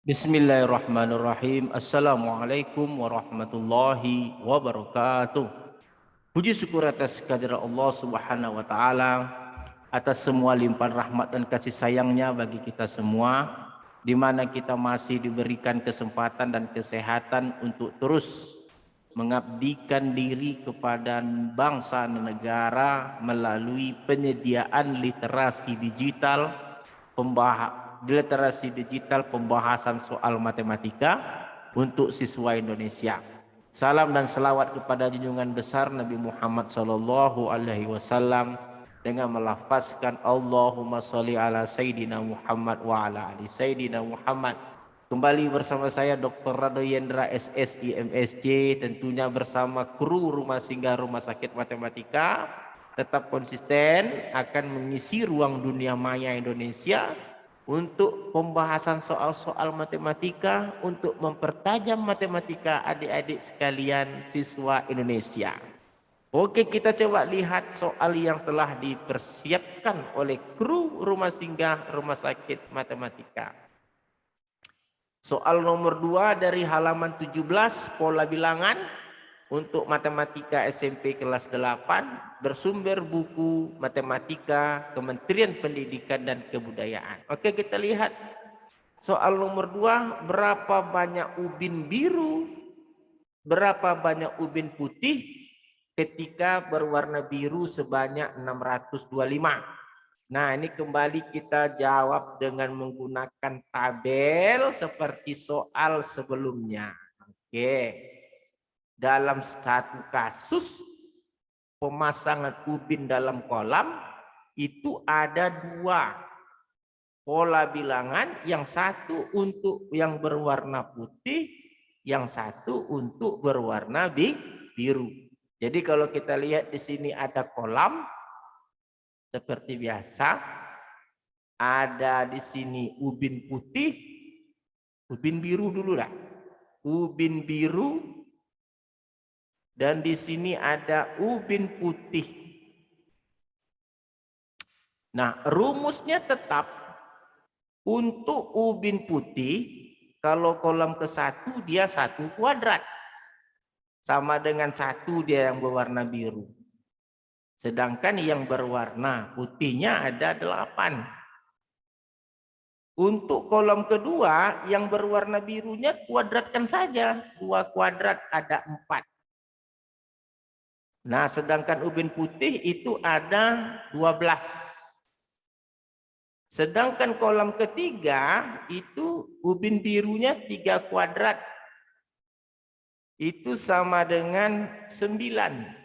Bismillahirrahmanirrahim. Assalamualaikum warahmatullahi wabarakatuh. Puji syukur atas kehadirat Allah Subhanahu wa taala, atas semua limpahan rahmat dan kasih sayangnya bagi kita semua, di mana kita masih diberikan kesempatan dan kesehatan untuk terus mengabdikan diri kepada bangsa dan negara melalui penyediaan literasi digital, pembahasan soal matematika untuk siswa Indonesia. Salam dan selawat kepada junjungan besar Nabi Muhammad Sallallahu Alaihi Wasallam dengan melafazkan Allahumma sholli ala Sayyidina Muhammad wa ala ali Sayyidina Muhammad. Kembali bersama saya Dr. Rado Yendra SSI MSc, tentunya bersama kru Rumah Singgah Rumah Sakit Matematika, tetap konsisten akan mengisi ruang dunia maya Indonesia untuk pembahasan soal-soal matematika, untuk mempertajam matematika adik-adik sekalian siswa Indonesia. Oke, kita coba lihat soal yang telah dipersiapkan oleh kru Rumah Singgah Rumah Sakit Matematika. Soal nomor 2 dari halaman 17, pola bilangan untuk matematika SMP kelas 8, bersumber buku Matematika Kementerian Pendidikan dan Kebudayaan. Oke, kita lihat soal nomor 2, berapa banyak ubin biru, berapa banyak ubin putih ketika berwarna biru sebanyak 625. Nah, ini kembali kita jawab dengan menggunakan tabel seperti soal sebelumnya. Oke. Dalam satu kasus pemasangan ubin dalam kolam itu ada 2 pola bilangan, yang satu untuk yang berwarna putih, yang satu untuk berwarna biru. Jadi kalau kita lihat di sini ada kolam seperti biasa, ada di sini ubin putih, ubin biru dulu lah, ubin biru, dan di sini ada ubin putih. Nah, rumusnya tetap untuk ubin putih, kalau kolam ke-1 dia 1 kuadrat, sama dengan 1 dia yang berwarna biru. Sedangkan yang berwarna putihnya ada 8. Untuk kolam kedua yang berwarna birunya kuadratkan saja, 2 kuadrat ada 4. Nah, sedangkan ubin putih itu ada 12. Sedangkan kolam ketiga itu ubin birunya 3 kuadrat. Itu sama dengan 9.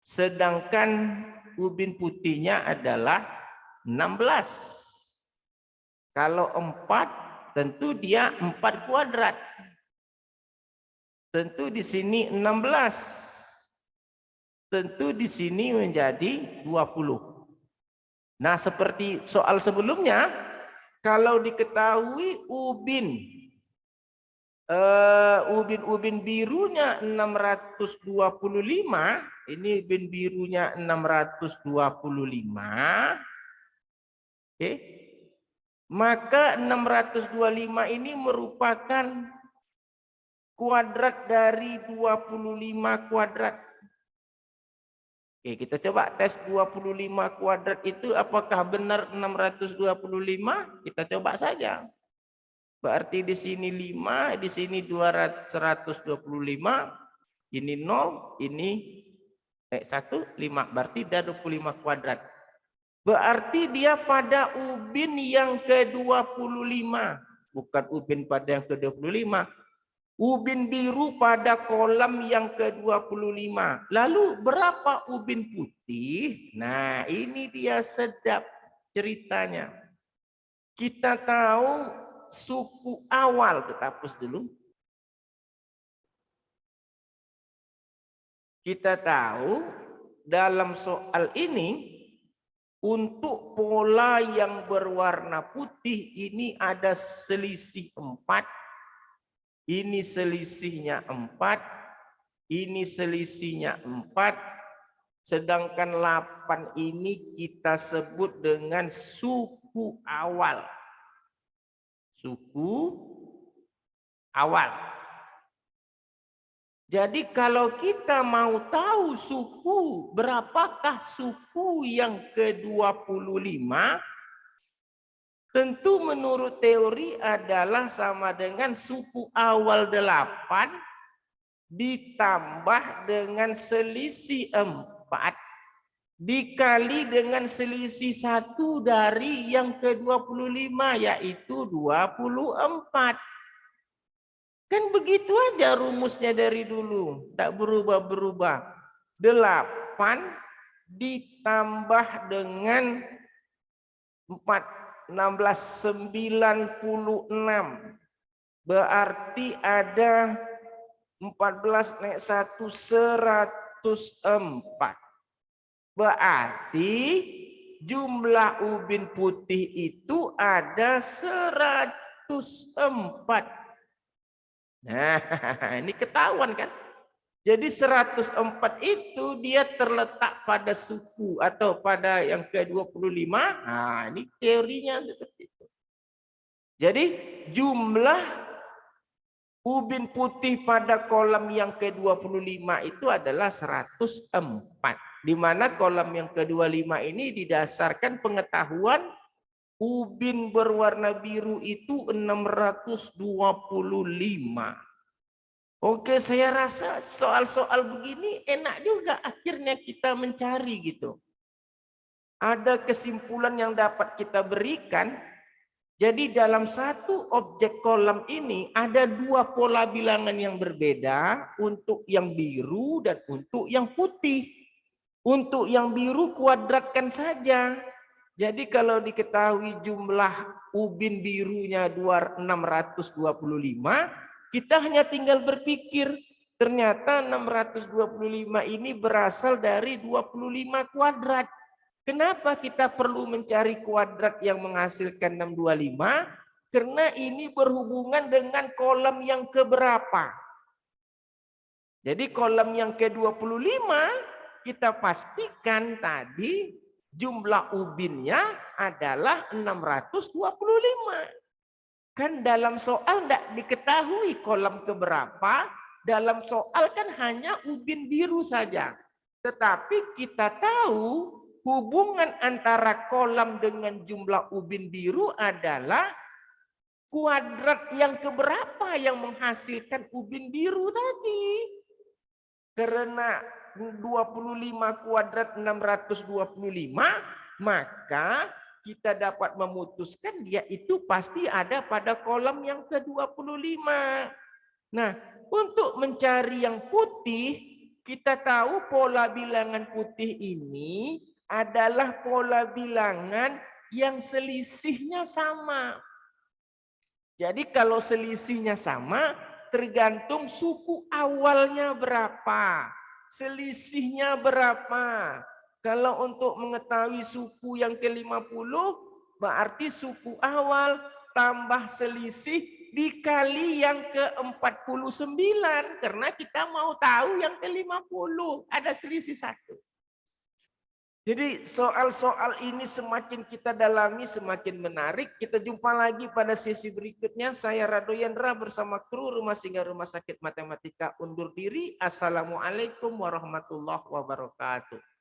Sedangkan ubin putihnya adalah 16. Kalau 4 tentu dia 4 kuadrat. Tentu di sini 16. Tentu di sini menjadi 20. Nah, seperti soal sebelumnya, kalau diketahui ubin birunya 625, ini ubin birunya 625, oke, maka 625 ini merupakan kuadrat dari 25 kuadrat. Oke, kita coba tes 25 kuadrat itu apakah benar 625? Kita coba saja. Berarti di sini 5, di sini 125, ini 0, ini 1, 5. Berarti dia 25 kuadrat. Berarti dia pada ubin yang ke-25. Bukan ubin pada yang ke-25. Ubin biru pada kolam yang ke-25. Lalu berapa ubin putih? Nah, ini dia sedap ceritanya. Kita tahu suku awal, kita hapus dulu. Kita tahu dalam soal ini untuk pola yang berwarna putih ini ada selisih 4. Ini selisihnya 4, ini selisihnya 4, sedangkan 8 ini kita sebut dengan suku awal. Suku awal. Jadi kalau kita mau tahu suku, berapakah suku yang ke-25, tentu menurut teori adalah sama dengan suku awal 8 ditambah dengan selisih 4 dikali dengan selisih 1 dari yang ke-25, yaitu 24. Kan begitu aja rumusnya dari dulu, tak berubah-berubah. 8 ditambah dengan 4, 16, 96. Berarti ada 14 naik 1, 104. Berarti jumlah ubin putih itu ada 104. Nah, ini ketahuan kan? Jadi 104 itu dia terletak pada suku atau pada yang ke-25. Nah, ini teorinya seperti itu. Jadi jumlah ubin putih pada kolom yang ke-25 itu adalah 104. Di mana kolom yang ke-25 ini didasarkan pengetahuan ubin berwarna biru itu 625. Oke, saya rasa soal-soal begini enak juga akhirnya kita mencari gitu. Ada kesimpulan yang dapat kita berikan. Jadi dalam satu objek kolom ini ada 2 pola bilangan yang berbeda untuk yang biru dan untuk yang putih. Untuk yang biru kuadratkan saja. Jadi kalau diketahui jumlah ubin birunya 625, kita hanya tinggal berpikir, ternyata 625 ini berasal dari 25 kuadrat. Kenapa kita perlu mencari kuadrat yang menghasilkan 625? Karena ini berhubungan dengan kolom yang keberapa. Jadi kolom yang ke-25 kita pastikan tadi jumlah ubinnya adalah 625. Kan dalam soal tidak diketahui kolom keberapa, dalam soal kan hanya ubin biru saja. Tetapi kita tahu hubungan antara kolom dengan jumlah ubin biru adalah kuadrat yang keberapa yang menghasilkan ubin biru tadi. Karena 25 kuadrat 625, maka kita dapat memutuskan dia itu pasti ada pada kolom yang ke-25. Nah, untuk mencari yang putih, kita tahu pola bilangan putih ini adalah pola bilangan yang selisihnya sama. Jadi kalau selisihnya sama, tergantung suku awalnya berapa, selisihnya berapa. Kalau untuk mengetahui suku yang ke-50, berarti suku awal tambah selisih dikali yang ke-49. Karena kita mau tahu yang ke-50, ada selisih 1. Jadi soal-soal ini semakin kita dalami semakin menarik. Kita jumpa lagi pada sesi berikutnya. Saya Rado Yandra bersama kru Rumah Singgah Rumah Sakit Matematika undur diri. Assalamualaikum warahmatullahi wabarakatuh.